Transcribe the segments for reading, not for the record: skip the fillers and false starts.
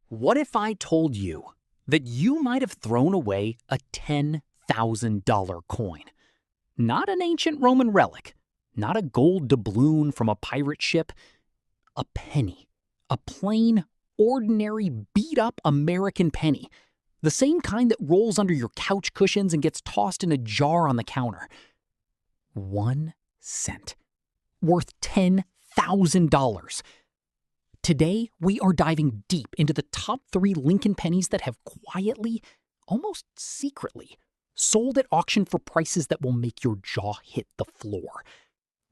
What if I told you that you might have thrown away a $10,000 coin? Not an ancient Roman relic, not a gold doubloon from a pirate ship, a penny, a plain, ordinary, beat-up American penny, the same kind that rolls under your couch cushions and gets tossed in a jar on the counter. 1 cent, worth $10,000. Today, we are diving deep into the top 3 Lincoln pennies that have quietly, almost secretly, sold at auction for prices that will make your jaw hit the floor.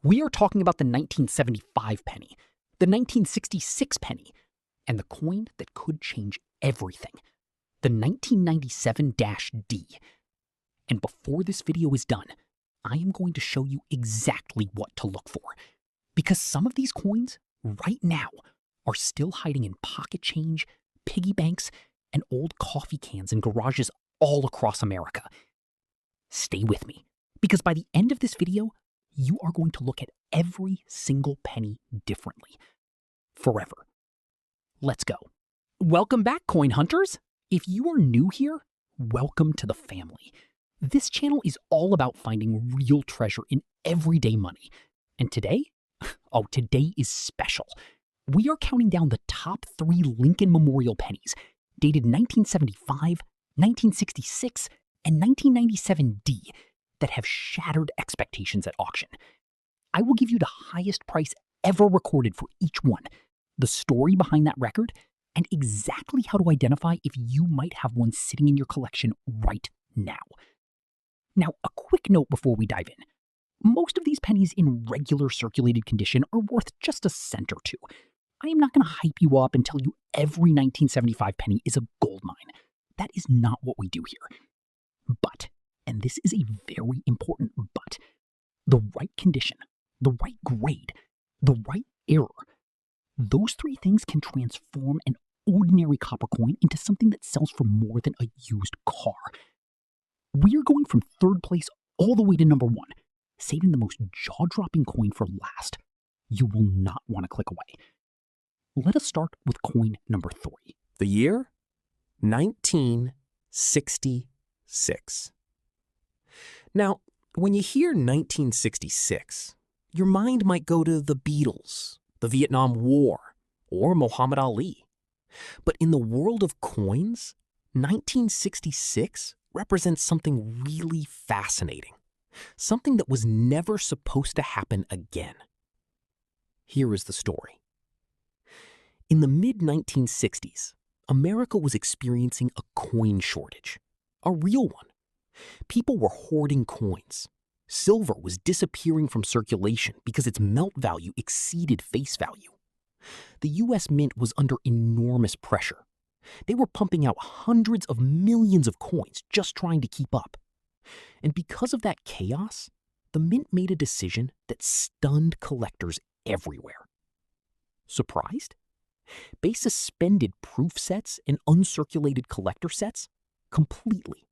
We are talking about the 1975 penny, the 1966 penny, and the coin that could change everything, the 1997-D. And before this video is done, I am going to show you exactly what to look for, because some of these coins, right now, are still hiding in pocket change, piggy banks, and old coffee cans in garages all across America. Stay with me, because by the end of this video, you are going to look at every single penny differently. Forever. Let's go. Welcome back, coin hunters. If you are new here, welcome to the family. This channel is all about finding real treasure in everyday money. And today? Oh, today is special. We are counting down the top 3 Lincoln Memorial pennies, dated 1975, 1966, and 1997-D, that have shattered expectations at auction. I will give you the highest price ever recorded for each one, the story behind that record, and exactly how to identify if you might have one sitting in your collection right now. Now, a quick note before we dive in. Most of these pennies in regular circulated condition are worth just a cent or two. I am not going to hype you up and tell you every 1975 penny is a gold mine. That is not what we do here. But, and this is a very important but, the right condition, the right grade, the right error, those 3 things can transform an ordinary copper coin into something that sells for more than a used car. We are going from 3rd place all the way to number 1, saving the most jaw-dropping coin for last. You will not want to click away. Let us start with coin number 3. The year? 1966. Now, when you hear 1966, your mind might go to the Beatles, the Vietnam War, or Muhammad Ali. But in the world of coins, 1966 represents something really fascinating, something that was never supposed to happen again. Here is the story. In the mid-1960s, America was experiencing a coin shortage, a real one. People were hoarding coins. Silver was disappearing from circulation because its melt value exceeded face value. The U.S. Mint was under enormous pressure. They were pumping out hundreds of millions of coins just trying to keep up. And because of that chaos, the Mint made a decision that stunned collectors everywhere. Surprised? They suspended proof sets and uncirculated collector sets completely.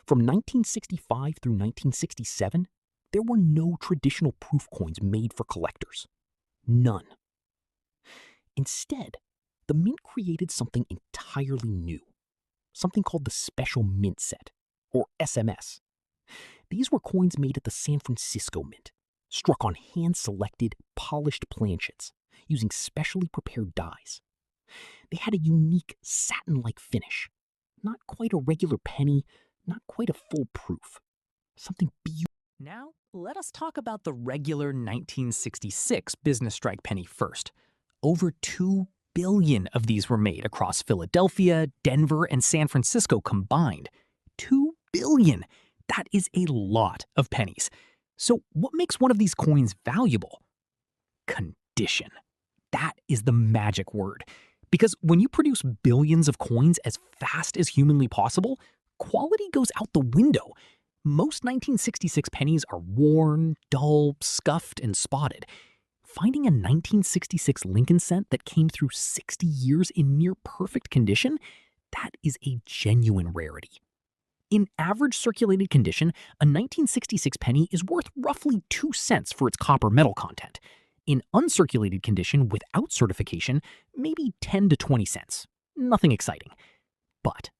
From 1965 through 1967, there were no traditional proof coins made for collectors. None. Instead, the Mint created something entirely new, something called the Special Mint Set, or SMS. These were coins made at the San Francisco Mint, struck on hand-selected, polished planchets, using specially prepared dies. They had a unique satin-like finish, not quite a regular penny, not quite a full proof, something beautiful. Now, let us talk about the regular 1966 business strike penny first. Over 2 billion of these were made across Philadelphia, Denver, and San Francisco combined. 2 billion! That is a lot of pennies. So what makes one of these coins valuable? Condition. That is the magic word. Because when you produce billions of coins as fast as humanly possible, quality goes out the window. Most 1966 pennies are worn, dull, scuffed, and spotted. Finding a 1966 Lincoln cent that came through 60 years in near perfect condition, that is a genuine rarity. In average circulated condition, a 1966 penny is worth roughly 2 cents for its copper metal content. In uncirculated condition without certification, maybe 10 to 20 cents. Nothing exciting. But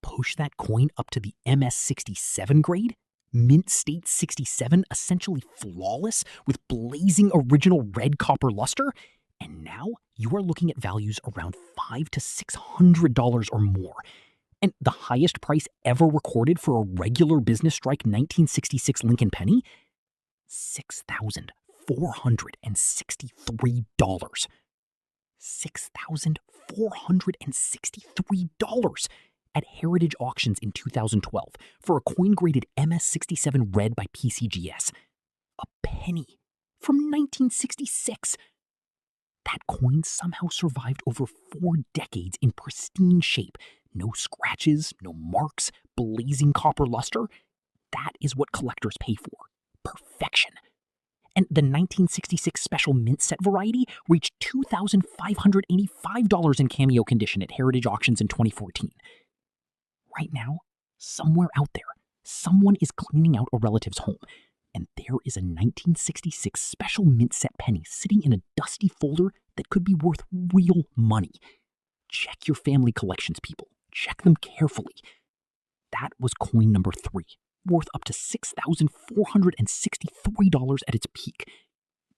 push that coin up to the MS-67 grade, Mint State 67, essentially flawless with blazing original red copper luster, and now you are looking at values around $500 to $600 or more. And the highest price ever recorded for a regular business strike 1966 Lincoln penny? $6,463. $6,463 at Heritage Auctions in 2012 for a coin graded MS-67 red by PCGS. A penny from 1966. That coin somehow survived over 4 decades in pristine shape. No scratches, no marks, blazing copper luster. That is what collectors pay for. Perfection. And the 1966 special mint set variety reached $2,585 in cameo condition at Heritage Auctions in 2014. Right now, somewhere out there, someone is cleaning out a relative's home, and there is a 1966 special mint set penny sitting in a dusty folder that could be worth real money. Check your family collections, people. Check them carefully. That was coin number 3. Worth up to $6,463 at its peak.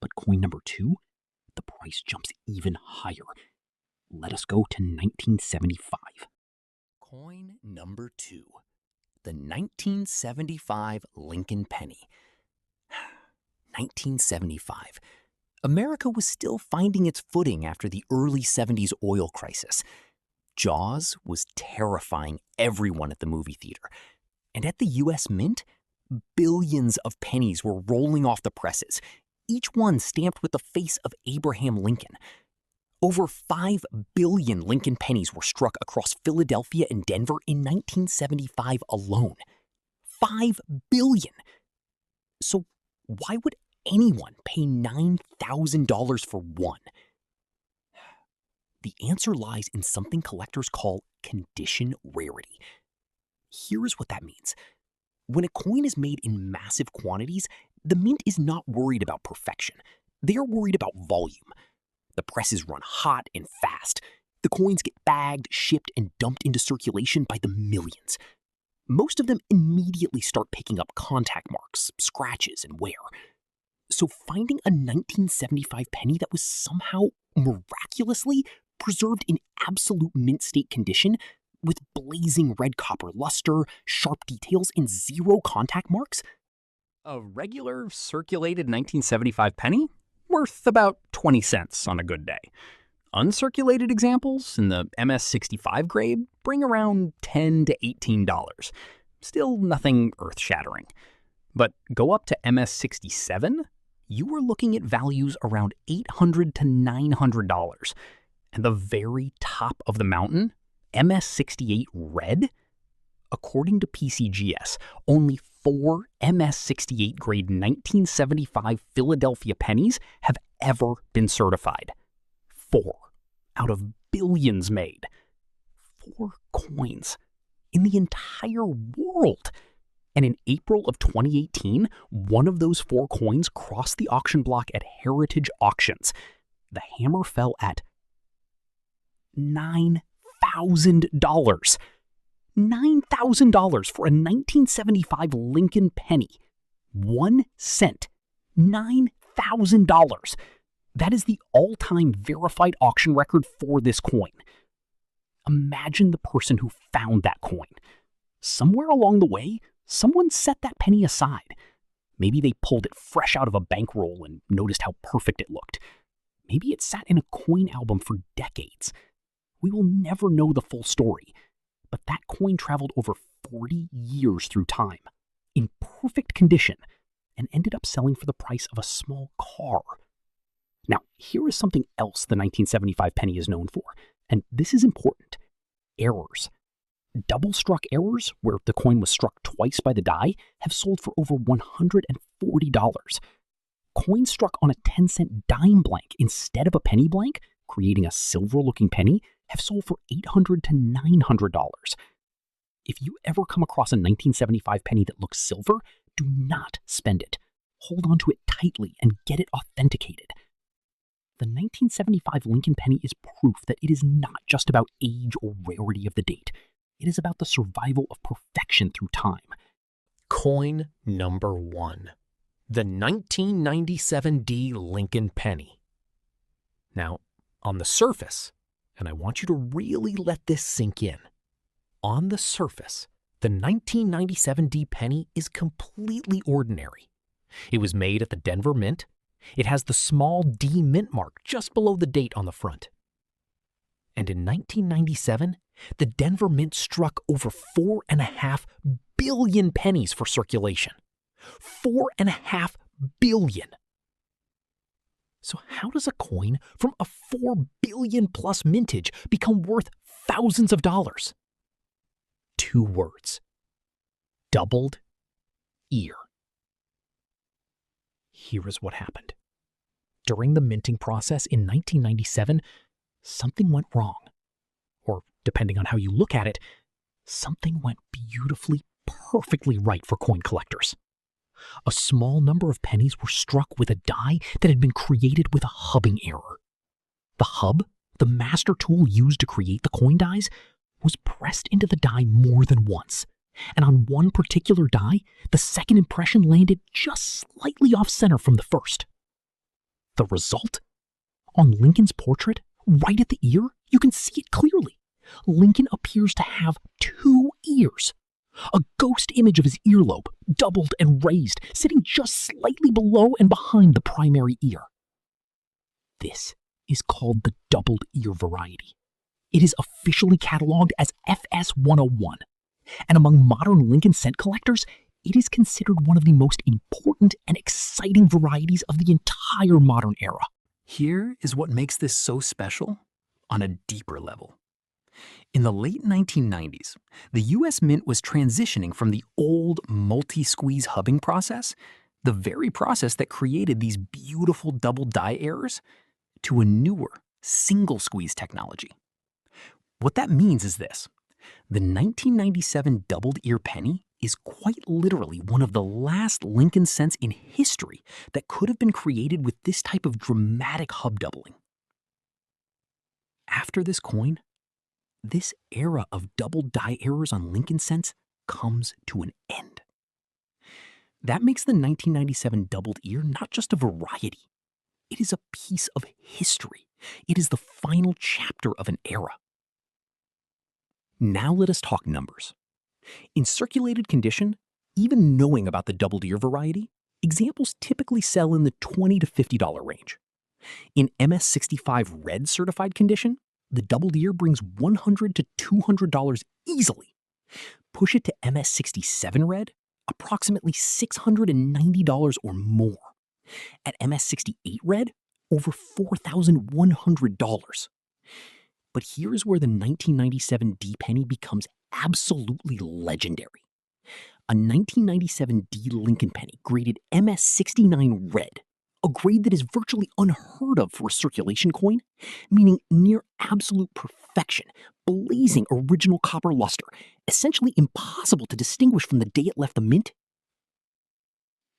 But coin number 2, the price jumps even higher. Let us go to 1975. Coin number 2, the 1975 Lincoln penny. 1975. America was still finding its footing after the early 70s oil crisis. Jaws was terrifying everyone at the movie theater. And at the U.S. Mint, billions of pennies were rolling off the presses, each one stamped with the face of Abraham Lincoln. Over 5 billion Lincoln pennies were struck across Philadelphia and Denver in 1975 alone. 5 billion! So why would anyone pay $9,000 for one? The answer lies in something collectors call condition rarity. Here's what that means. When a coin is made in massive quantities, the mint is not worried about perfection. They are worried about volume. The presses run hot and fast. The coins get bagged, shipped, and dumped into circulation by the millions. Most of them immediately start picking up contact marks, scratches, and wear. So finding a 1975 penny that was somehow miraculously preserved in absolute mint state condition with blazing red copper luster, sharp details, and 0 contact marks? A regular circulated 1975 penny? Worth about 20 cents on a good day. Uncirculated examples in the MS-65 grade bring around $10 to $18. Still nothing earth-shattering. But go up to MS-67, you are looking at values around $800 to $900. And the very top of the mountain, MS-68 red? According to PCGS, only 4 MS-68 grade 1975 Philadelphia pennies have ever been certified. 4 out of billions made. 4 coins in the entire world. And in April of 2018, one of those 4 coins crossed the auction block at Heritage Auctions. The hammer fell at $9,000. $9,000 for a 1975 Lincoln penny. 1 cent. $9,000. That is the all-time verified auction record for this coin. Imagine the person who found that coin. Somewhere along the way, someone set that penny aside. Maybe they pulled it fresh out of a bankroll and noticed how perfect it looked. Maybe it sat in a coin album for decades. We will never know the full story. But that coin traveled over 40 years through time, in perfect condition, and ended up selling for the price of a small car. Now, here is something else the 1975 penny is known for, and this is important. Errors. Double-struck errors, where the coin was struck twice by the die, have sold for over $140. Coins struck on a 10-cent dime blank instead of a penny blank, creating a silver-looking penny, have sold for $800 to $900. If you ever come across a 1975 penny that looks silver, do not spend it. Hold on to it tightly and get it authenticated. The 1975 Lincoln penny is proof that it is not just about age or rarity of the date. It is about the survival of perfection through time. Coin number 1. The 1997D Lincoln penny. Now, on the surface, and I want you to really let this sink in, on the surface, the 1997D penny is completely ordinary. It was made at the Denver Mint. It has the small D mint mark just below the date on the front. And in 1997, the Denver Mint struck over 4.5 billion pennies for circulation. 4.5 billion. So how does a coin from a 4 billion plus mintage become worth thousands of dollars? 2 words. Doubled ear. Here is what happened. During the minting process in 1997, something went wrong. Or, depending on how you look at it, something went beautifully, perfectly right for coin collectors. A small number of pennies were struck with a die that had been created with a hubbing error. The hub, the master tool used to create the coin dies, was pressed into the die more than once. And on one particular die, the second impression landed just slightly off-center from the first. The result? On Lincoln's portrait, right at the ear, you can see it clearly. Lincoln appears to have 2 ears. A ghost image of his earlobe, doubled and raised, sitting just slightly below and behind the primary ear. This is called the doubled ear variety. It is officially cataloged as FS101, and among modern Lincoln cent collectors, it is considered one of the most important and exciting varieties of the entire modern era. Here is what makes this so special on a deeper level. In the late 1990s, the US Mint was transitioning from the old multi-squeeze hubbing process, the very process that created these beautiful double die errors, to a newer single squeeze technology. What that means is this. The 1997 doubled ear penny is quite literally one of the last Lincoln cents in history that could have been created with this type of dramatic hub doubling. After this coin, this era of double die errors on Lincoln cents comes to an end. That makes the 1997 doubled ear not just a variety. It is a piece of history. It is the final chapter of an era. Now let us talk numbers. In circulated condition, even knowing about the doubled ear variety, examples typically sell in the $20 to $50 range. In MS65 red certified condition, the doubled ear brings $100 to $200 easily. Push it to MS67 red, approximately $690 or more. At MS68 red, over $4,100. But here's where the 1997 D penny becomes absolutely legendary. A 1997 D Lincoln penny graded MS69 red, a grade that is virtually unheard of for a circulation coin, meaning near absolute perfection, blazing original copper luster, essentially impossible to distinguish from the day it left the mint,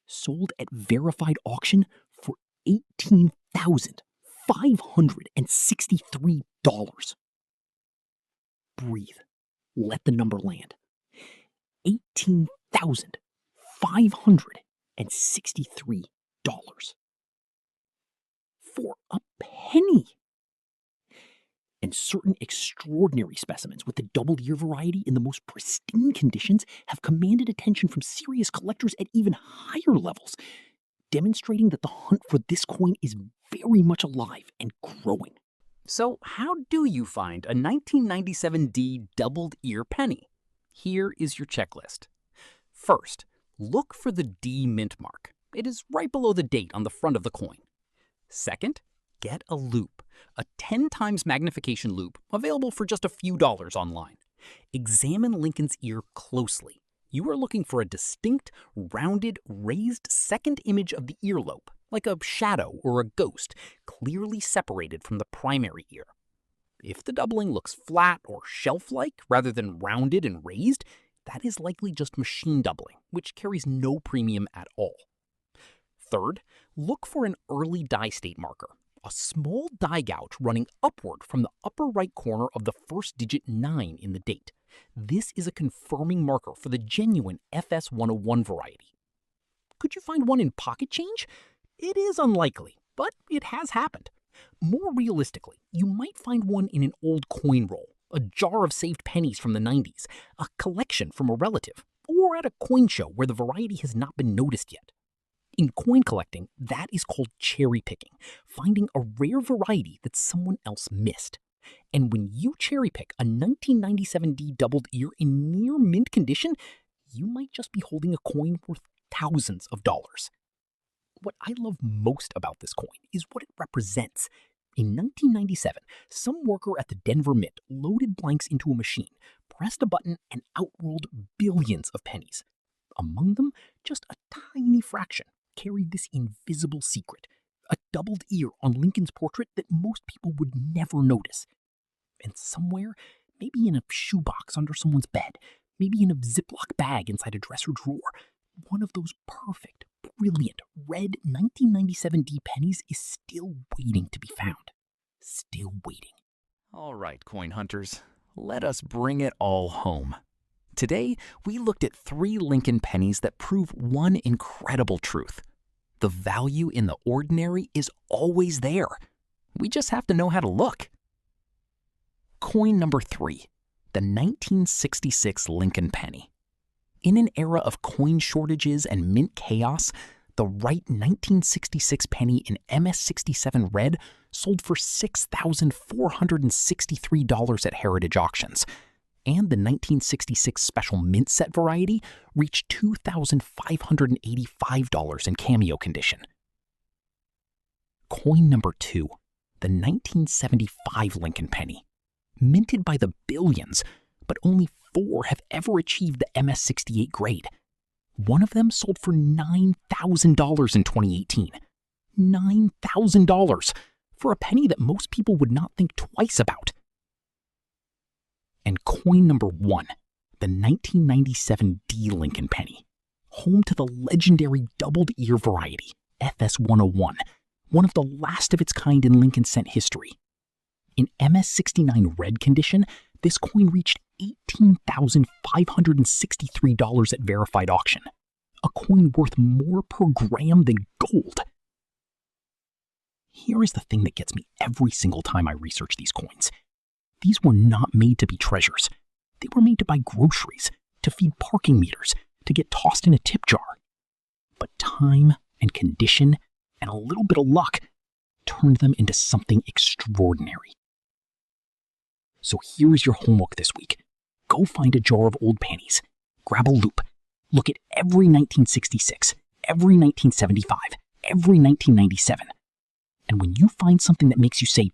sold at verified auction for $18,563. Breathe. Let the number land. $18,563. For a penny. And certain extraordinary specimens with the doubled ear variety in the most pristine conditions have commanded attention from serious collectors at even higher levels, demonstrating that the hunt for this coin is very much alive and growing. So how do you find a 1997D doubled ear penny? Here is your checklist. First, look for the D mint mark. It is right below the date on the front of the coin. Second, get a loupe, a 10 times magnification loupe available for just a few dollars online. Examine Lincoln's ear closely. You are looking for a distinct, rounded, raised second image of the earlobe, like a shadow or a ghost, clearly separated from the primary ear. If the doubling looks flat or shelf-like rather than rounded and raised, that is likely just machine doubling, which carries no premium at all. Third, look for an early die state marker, a small die gouge running upward from the upper right corner of the first digit 9 in the date. This is a confirming marker for the genuine FS 101 variety. Could you find one in pocket change? It is unlikely, but it has happened. More realistically, you might find one in an old coin roll, a jar of saved pennies from the 90s, a collection from a relative, or at a coin show where the variety has not been noticed yet. In coin collecting, that is called cherry picking, finding a rare variety that someone else missed. And when you cherry pick a 1997D doubled ear in near mint condition, you might just be holding a coin worth thousands of dollars. What I love most about this coin is what it represents. In 1997, some worker at the Denver Mint loaded blanks into a machine, pressed a button, and outrolled billions of pennies. Among them, just a tiny fraction carried this invisible secret, a doubled ear on Lincoln's portrait that most people would never notice. And somewhere, maybe in a shoebox under someone's bed, maybe in a Ziploc bag inside a dresser drawer, one of those perfect, brilliant red 1997D pennies is still waiting to be found. Still waiting. All right, coin hunters, let us bring it all home. Today, we looked at 3 Lincoln pennies that prove one incredible truth. The value in the ordinary is always there. We just have to know how to look. Coin number 3, the 1966 Lincoln penny. In an era of coin shortages and mint chaos, the right 1966 penny in MS67 red sold for $6,463 at heritage auctions, and the 1966 special mint set variety reached $2,585 in cameo condition. Coin number 2, the 1975 Lincoln penny. Minted by the billions, but only 4 have ever achieved the MS68 grade. One of them sold for $9,000 in 2018. $9,000 for a penny that most people would not think twice about. And coin number 1, the 1997D Lincoln penny, home to the legendary doubled ear variety, FS 101, one of the last of its kind in Lincoln cent history. In MS69 red condition, this coin reached $18,563 at verified auction, a coin worth more per gram than gold. Here is the thing that gets me every single time I research these coins. These were not made to be treasures. They were made to buy groceries, to feed parking meters, to get tossed in a tip jar. But time and condition and a little bit of luck turned them into something extraordinary. So here is your homework this week. Go find a jar of old pennies, grab a loop, look at every 1966, every 1975, every 1997. And when you find something that makes you say,